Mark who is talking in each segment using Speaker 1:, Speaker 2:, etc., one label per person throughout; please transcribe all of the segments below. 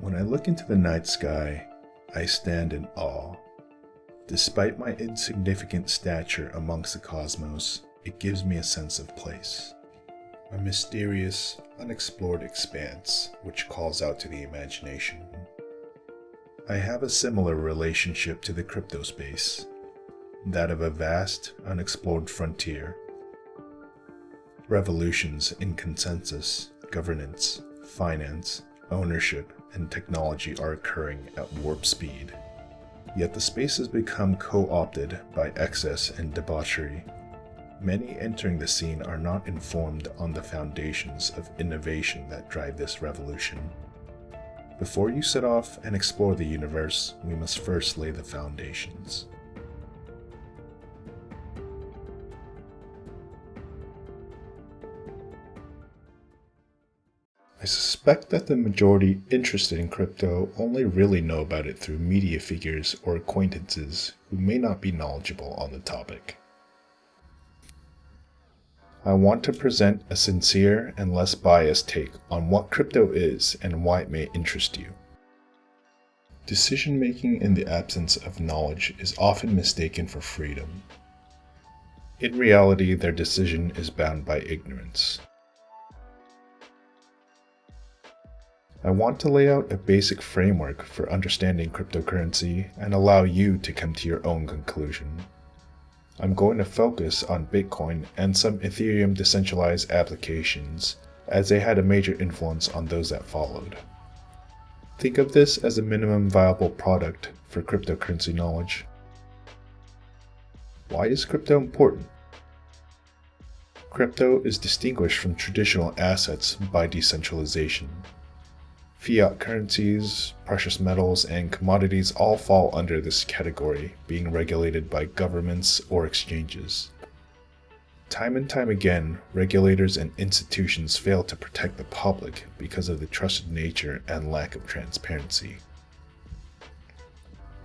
Speaker 1: When I look into the night sky, I stand in awe. Despite my insignificant stature amongst the cosmos, it gives me a sense of place. A mysterious, unexplored expanse which calls out to the imagination. I have a similar relationship to the crypto space, that of a vast, unexplored frontier. Revolutions in consensus, governance, finance, ownership, and technology are occurring at warp speed. Yet the space has become co-opted by excess and debauchery. Many entering the scene are not informed on the foundations of innovation that drive this revolution. Before you set off and explore the universe, we must first lay the foundations. I suspect that the majority interested in crypto only really know about it through media figures or acquaintances who may not be knowledgeable on the topic. I want to present a sincere and less biased take on what crypto is and why it may interest you. Decision-making in the absence of knowledge is often mistaken for freedom. In reality, their decision is bound by ignorance. I want to lay out a basic framework for understanding cryptocurrency and allow you to come to your own conclusion. I'm going to focus on Bitcoin and some Ethereum decentralized applications, as they had a major influence on those that followed. Think of this as a minimum viable product for cryptocurrency knowledge. Why is crypto important? Crypto is distinguished from traditional assets by decentralization. Fiat currencies, precious metals, and commodities all fall under this category, being regulated by governments or exchanges. Time and time again, regulators and institutions fail to protect the public because of the trusted nature and lack of transparency.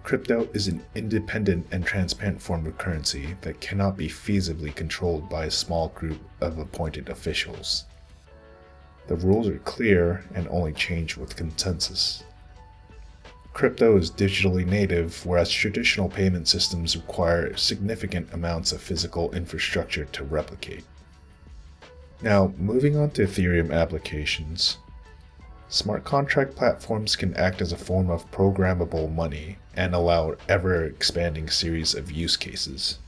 Speaker 1: Crypto is an independent and transparent form of currency that cannot be feasibly controlled by a small group of appointed officials. The rules are clear and only change with consensus. Crypto is digitally native, whereas traditional payment systems require significant amounts of physical infrastructure to replicate. Now, moving on to Ethereum applications. Smart contract platforms can act as a form of programmable money and allow an ever-expanding series of use cases.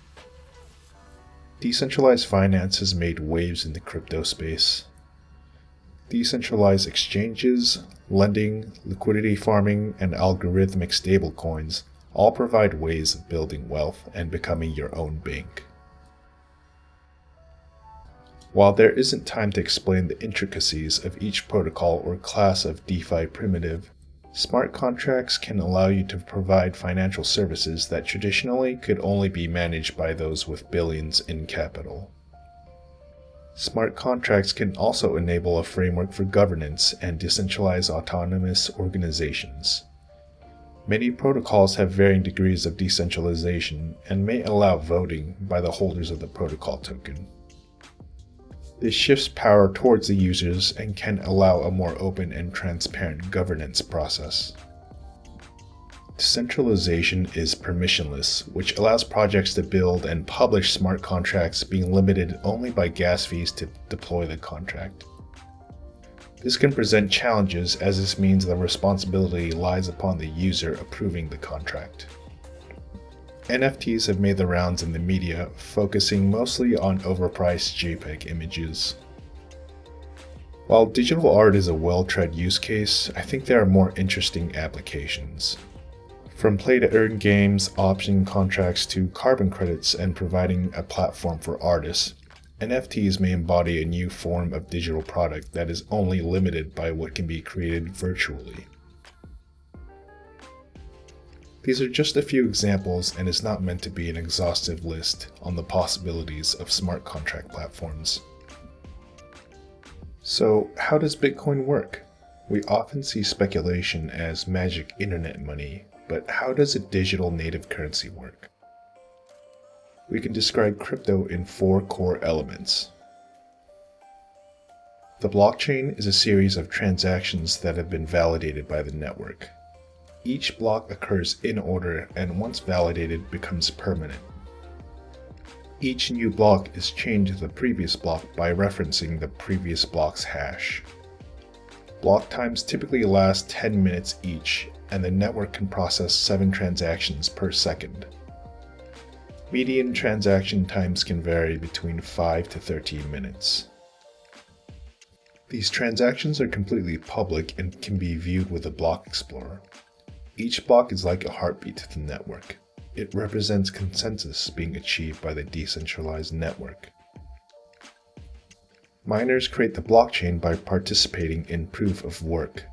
Speaker 1: Decentralized finance has made waves in the crypto space. Decentralized exchanges, lending, liquidity farming, and algorithmic stablecoins all provide ways of building wealth and becoming your own bank. While there isn't time to explain the intricacies of each protocol or class of DeFi primitive, smart contracts can allow you to provide financial services that traditionally could only be managed by those with billions in capital. Smart contracts can also enable a framework for governance and decentralized autonomous organizations. Many protocols have varying degrees of decentralization and may allow voting by the holders of the protocol token. This shifts power towards the users and can allow a more open and transparent governance process. Decentralization is permissionless, which allows projects to build and publish smart contracts being limited only by gas fees to deploy the contract. This can present challenges as this means the responsibility lies upon the user approving the contract. NFTs have made the rounds in the media, focusing mostly on overpriced JPEG images. While digital art is a well-tread use case, I think there are more interesting applications. From play-to-earn games, option contracts to carbon credits and providing a platform for artists, NFTs may embody a new form of digital product that is only limited by what can be created virtually. These are just a few examples and is not meant to be an exhaustive list on the possibilities of smart contract platforms. So, how does Bitcoin work? We often see speculation as magic internet money, but how does a digital native currency work? We can describe crypto in 4 core elements. The blockchain is a series of transactions that have been validated by the network. Each block occurs in order and once validated becomes permanent. Each new block is chained to the previous block by referencing the previous block's hash. Block times typically last 10 minutes each, and the network can process 7 transactions per second. Median transaction times can vary between 5 to 13 minutes. These transactions are completely public and can be viewed with a block explorer. Each block is like a heartbeat to the network. It represents consensus being achieved by the decentralized network. Miners create the blockchain by participating in proof of work.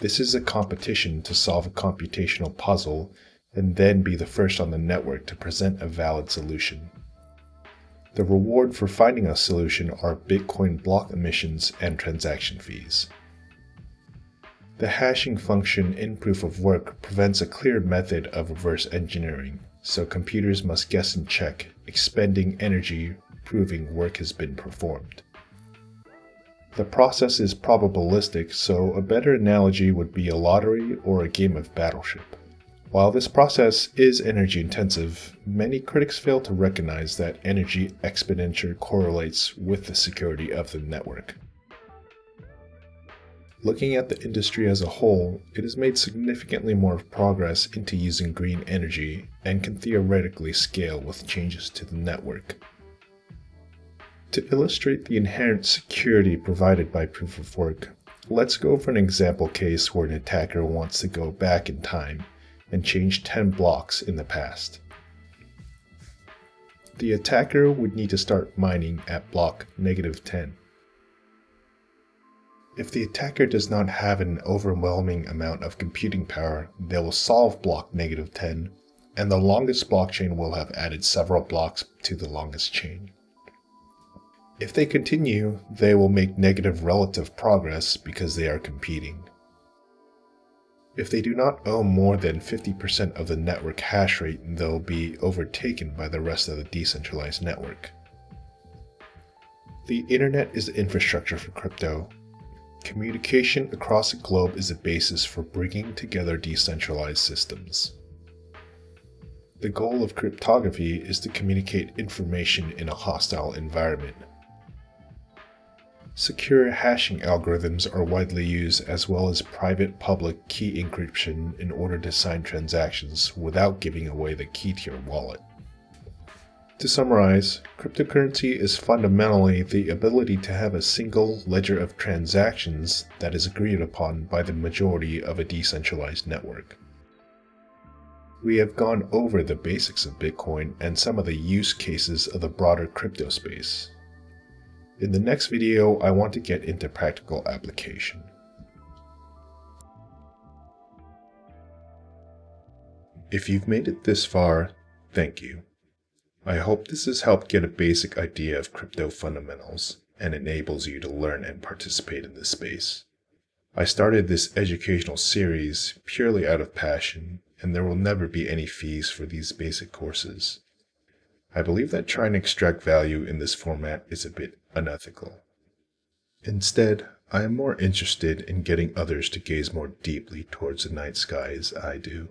Speaker 1: This is a competition to solve a computational puzzle and then be the first on the network to present a valid solution. The reward for finding a solution are Bitcoin block emissions and transaction fees. The hashing function in proof of work prevents a clear method of reverse engineering, so computers must guess and check, expending energy proving work has been performed. The process is probabilistic, so a better analogy would be a lottery or a game of battleship. While this process is energy intensive, many critics fail to recognize that energy expenditure correlates with the security of the network. Looking at the industry as a whole, it has made significantly more progress into using green energy and can theoretically scale with changes to the network. To illustrate the inherent security provided by proof of work, let's go over an example case where an attacker wants to go back in time and change 10 blocks in the past. The attacker would need to start mining at block -10. If the attacker does not have an overwhelming amount of computing power, they will solve block -10, and the longest blockchain will have added several blocks to the longest chain. If they continue, they will make negative relative progress because they are competing. If they do not own more than 50% of the network hash rate, they'll be overtaken by the rest of the decentralized network. The internet is the infrastructure for crypto. Communication across the globe is the basis for bringing together decentralized systems. The goal of cryptography is to communicate information in a hostile environment. Secure hashing algorithms are widely used, as well as private-public key encryption in order to sign transactions without giving away the key to your wallet. To summarize, cryptocurrency is fundamentally the ability to have a single ledger of transactions that is agreed upon by the majority of a decentralized network. We have gone over the basics of Bitcoin and some of the use cases of the broader crypto space. In the next video, I want to get into practical application. If you've made it this far, thank you. I hope this has helped get a basic idea of crypto fundamentals and enables you to learn and participate in this space. I started this educational series purely out of passion, and there will never be any fees for these basic courses. I believe that trying to extract value in this format is a bit unethical. Instead, I am more interested in getting others to gaze more deeply towards the night sky as I do.